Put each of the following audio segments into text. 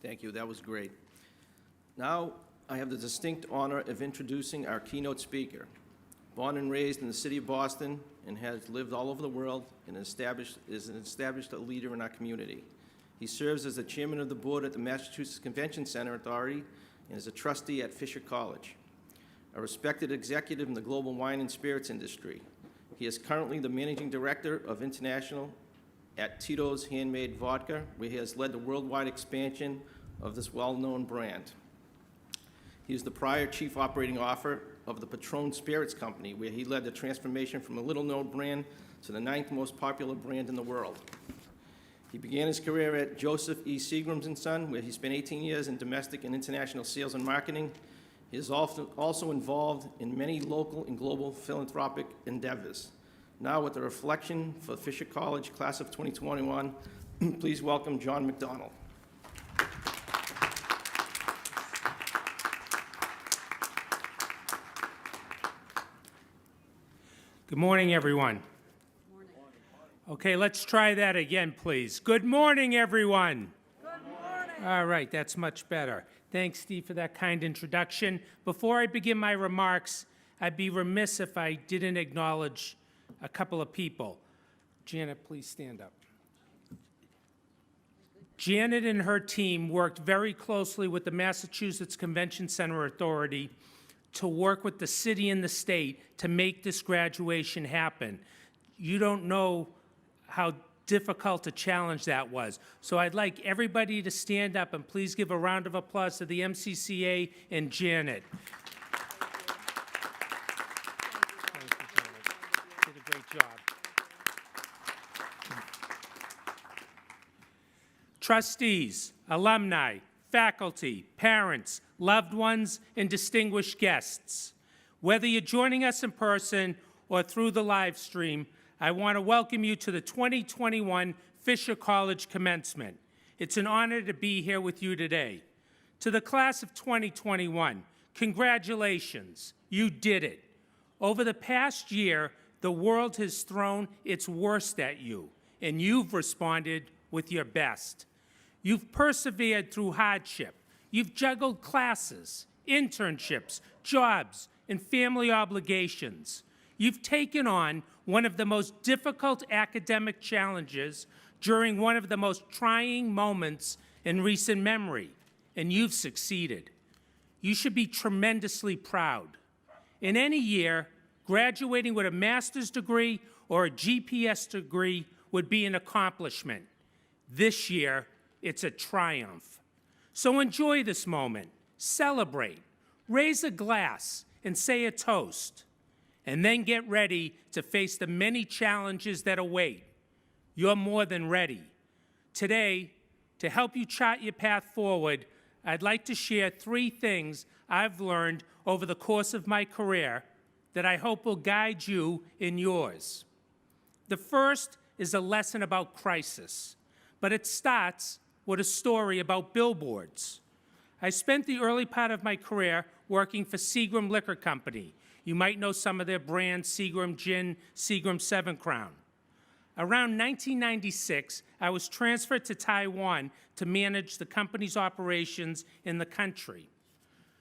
Thank you. That was great. Now, I have the distinct honor of introducing our keynote speaker. Born and raised in the city of Boston and has lived all over the world and is an established leader in our community. He serves as the chairman of the board at the Massachusetts Convention Center Authority and is a trustee at Fisher College. A respected executive in the global wine and spirits industry. He is currently the managing director of international at Tito's Handmade Vodka, where he has led the worldwide expansion of this well-known brand. He is the prior chief operating officer of the Patron Spirits Company, where he led the transformation from a little-known brand to the 9th most popular brand in the world. He began his career at Joseph E. Seagram's & Son, where he spent 18 years in domestic and international sales and marketing. He is also involved in many local and global philanthropic endeavors. Now, with a reflection for Fisher College Class of 2021, please welcome John McDonnell. Good morning, everyone. Good morning. Okay, let's try that again, please. Good morning, everyone. Good morning. All right, that's much better. Thanks, Steve, for that kind introduction. Before I begin my remarks, I'd be remiss if I didn't acknowledge a couple of people. Janet, please stand up. Janet and her team worked very closely with the Massachusetts Convention Center Authority to work with the city and the state to make this graduation happen. You don't know how difficult a challenge that was. So I'd like everybody to stand up and please give a round of applause to the MCCA and Janet. Thank you, Janet. Did a great job. Trustees, alumni, faculty, parents, loved ones, and distinguished guests. Whether you're joining us in person or through the live stream, I want to welcome you to the 2021 Fisher College Commencement. It's an honor to be here with you today. To the class of 2021, congratulations, you did it. Over the past year, the world has thrown its worst at you, and you've responded with your best. You've persevered through hardship. You've juggled classes, internships, jobs, and family obligations. You've taken on one of the most difficult academic challenges during one of the most trying moments in recent memory, and you've succeeded. You should be tremendously proud. In any year, graduating with a master's degree or a GPS degree would be an accomplishment. This year, it's a triumph. So enjoy this moment, celebrate, raise a glass, and say a toast, and then get ready to face the many challenges that await. You're more than ready. Today, to help you chart your path forward, I'd like to share 3 things I've learned over the course of my career that I hope will guide you in yours. The first is a lesson about crisis, but it starts with a story about billboards. I spent the early part of my career working for Seagram Liquor Company. You might know some of their brands, Seagram Gin, Seagram 7 Crown. Around 1996, I was transferred to Taiwan to manage the company's operations in the country.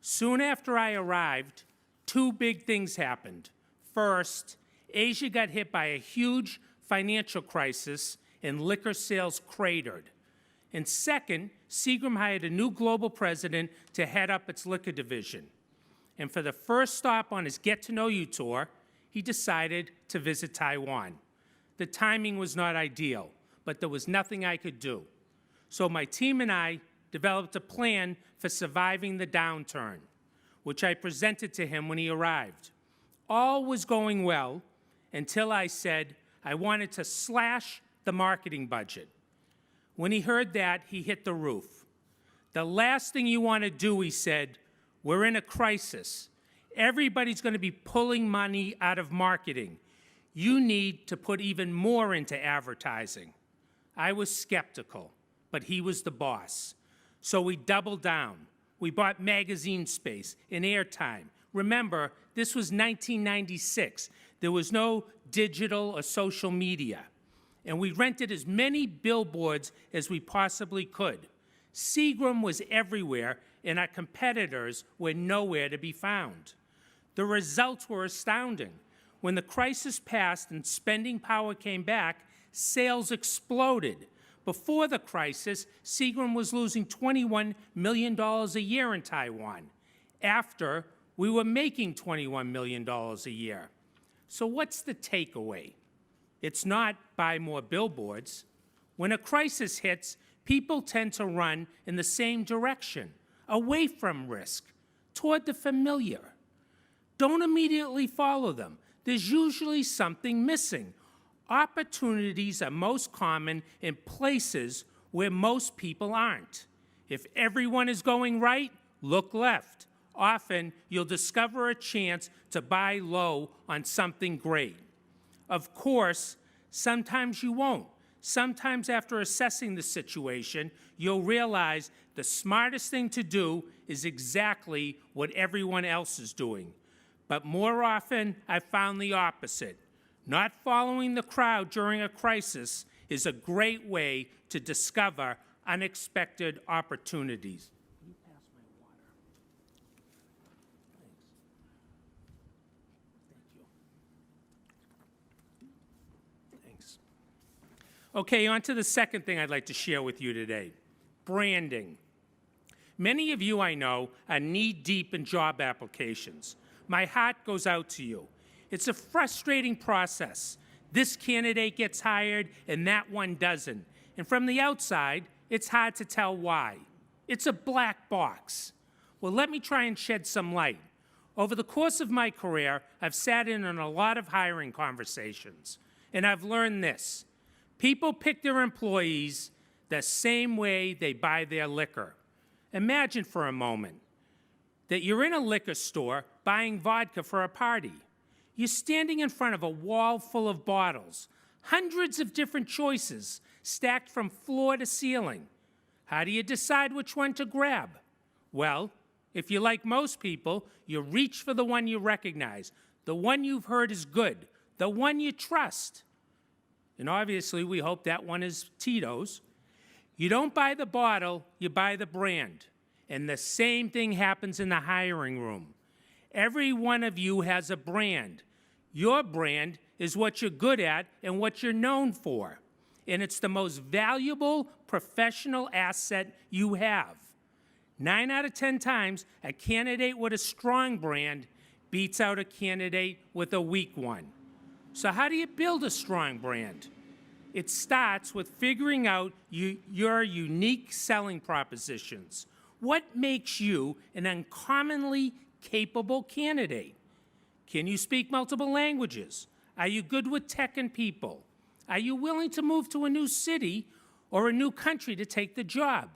Soon after I arrived, 2 big things happened. First, Asia got hit by a huge financial crisis and liquor sales cratered. And second, Seagram hired a new global president to head up its liquor division. And for the first stop on his get-to-know-you tour, he decided to visit Taiwan. The timing was not ideal, but there was nothing I could do. So my team and I developed a plan for surviving the downturn, which I presented to him when he arrived. All was going well until I said I wanted to slash the marketing budget. When he heard that, he hit the roof. The last thing you want to do, he said, we're in a crisis. Everybody's going to be pulling money out of marketing. You need to put even more into advertising. I was skeptical, but he was the boss. So we doubled down. We bought magazine space and airtime. Remember, this was 1996. There was no digital or social media. And we rented as many billboards as we possibly could. Seagram was everywhere, and our competitors were nowhere to be found. The results were astounding. When the crisis passed and spending power came back, sales exploded. Before the crisis, Seagram was losing $21 million a year in Taiwan. After, we were making $21 million a year. So what's the takeaway? It's not buy more billboards. When a crisis hits, people tend to run in the same direction, away from risk, toward the familiar. Don't immediately follow them. There's usually something missing. Opportunities are most common in places where most people aren't. If everyone is going right, look left. Often, you'll discover a chance to buy low on something great. Of course, sometimes you won't. Sometimes after assessing the situation, you'll realize the smartest thing to do is exactly what everyone else is doing. But more often, I've found the opposite. Not following the crowd during a crisis is a great way to discover unexpected opportunities. Can you pass my water? Thanks. Thanks. Okay, on to the second thing I'd like to share with you today, branding. Many of you I know are knee-deep in job applications. My heart goes out to you. It's a frustrating process. This candidate gets hired and that one doesn't. And from the outside, it's hard to tell why. It's a black box. Well, let me try and shed some light. Over the course of my career, I've sat in on a lot of hiring conversations, and I've learned this. People pick their employees the same way they buy their liquor. Imagine for a moment that you're in a liquor store buying vodka for a party. You're standing in front of a wall full of bottles, hundreds of different choices stacked from floor to ceiling. How do you decide which one to grab? Well, if you're like most people, you reach for the one you recognize, the one you've heard is good, the one you trust. And obviously, we hope that one is Tito's. You don't buy the bottle, you buy the brand. And the same thing happens in the hiring room. Every one of you has a brand. Your brand is what you're good at and what you're known for. And it's the most valuable professional asset you have. 9 out of 10 times, a candidate with a strong brand beats out a candidate with a weak one. So how do you build a strong brand? It starts with figuring out your unique selling propositions. What makes you an uncommonly capable candidate? Can you speak multiple languages? Are you good with tech and people? Are you willing to move to a new city or a new country to take the job?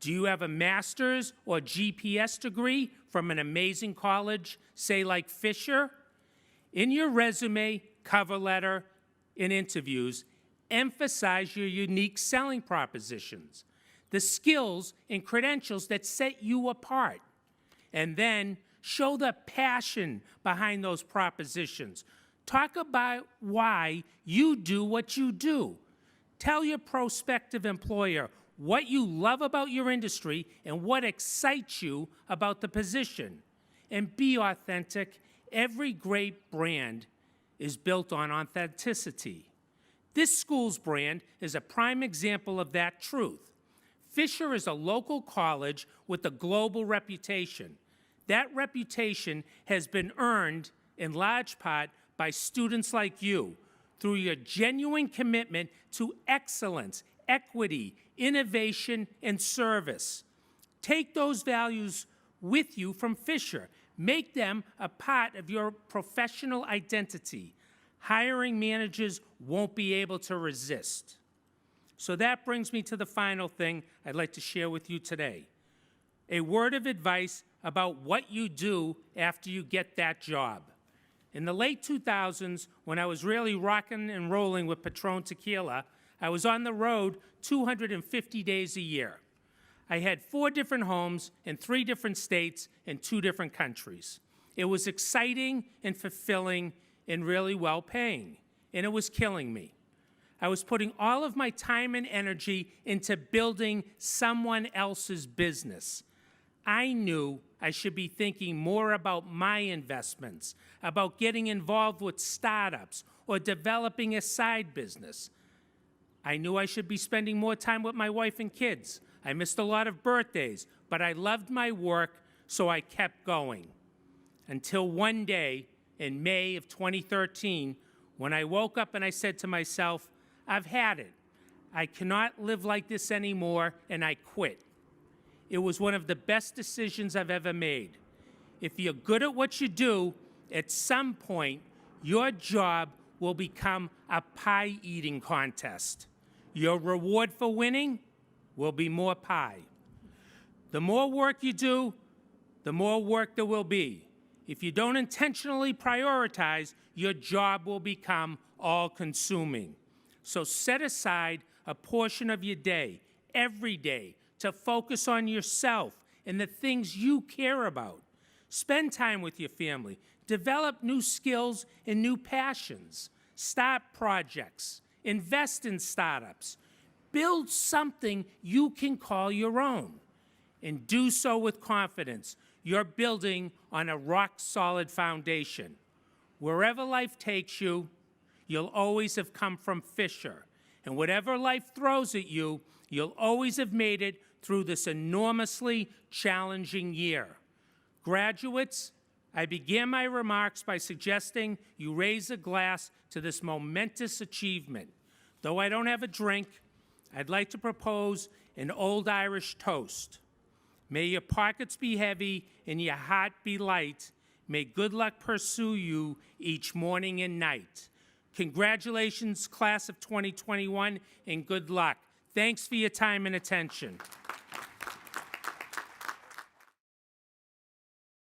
Do you have a master's or GPS degree from an amazing college, say like Fisher? In your resume, cover letter, and interviews, emphasize your unique selling propositions, the skills and credentials that set you apart, and then show the passion behind those propositions. Talk about why you do what you do. Tell your prospective employer what you love about your industry and what excites you about the position. And be authentic. Every great brand is built on authenticity. This school's brand is a prime example of that truth. Fisher is a local college with a global reputation. That reputation has been earned in large part by students like you through your genuine commitment to excellence, equity, innovation, and service. Take those values with you from Fisher. Make them a part of your professional identity. Hiring managers won't be able to resist. So that brings me to the final thing I'd like to share with you today. A word of advice about what you do after you get that job. In the late 2000s, when I was really rocking and rolling with Patron Tequila, I was on the road 250 days a year. I had 4 different homes in 3 different states and 2 different countries. It was exciting and fulfilling and really well-paying, and it was killing me. I was putting all of my time and energy into building someone else's business. I knew I should be thinking more about my investments, about getting involved with startups or developing a side business. I knew I should be spending more time with my wife and kids. I missed a lot of birthdays, but I loved my work, so I kept going. Until one day in May of 2013, when I woke up and I said to myself, I've had it. I cannot live like this anymore, and I quit. It was one of the best decisions I've ever made. If you're good at what you do, at some point, your job will become a pie-eating contest. Your reward for winning will be more pie. The more work you do, the more work there will be. If you don't intentionally prioritize, your job will become all-consuming. So set aside a portion of your day, every day, to focus on yourself and the things you care about. Spend time with your family. Develop new skills and new passions. Start projects. Invest in startups. Build something you can call your own. And do so with confidence. You're building on a rock-solid foundation. Wherever life takes you, you'll always have come from Fisher. And whatever life throws at you, you'll always have made it through this enormously challenging year. Graduates, I began my remarks by suggesting you raise a glass to this momentous achievement. Though I don't have a drink, I'd like to propose an old Irish toast. May your pockets be heavy and your heart be light. May good luck pursue you each morning and night. Congratulations, class of 2021, and good luck. Thanks for your time and attention.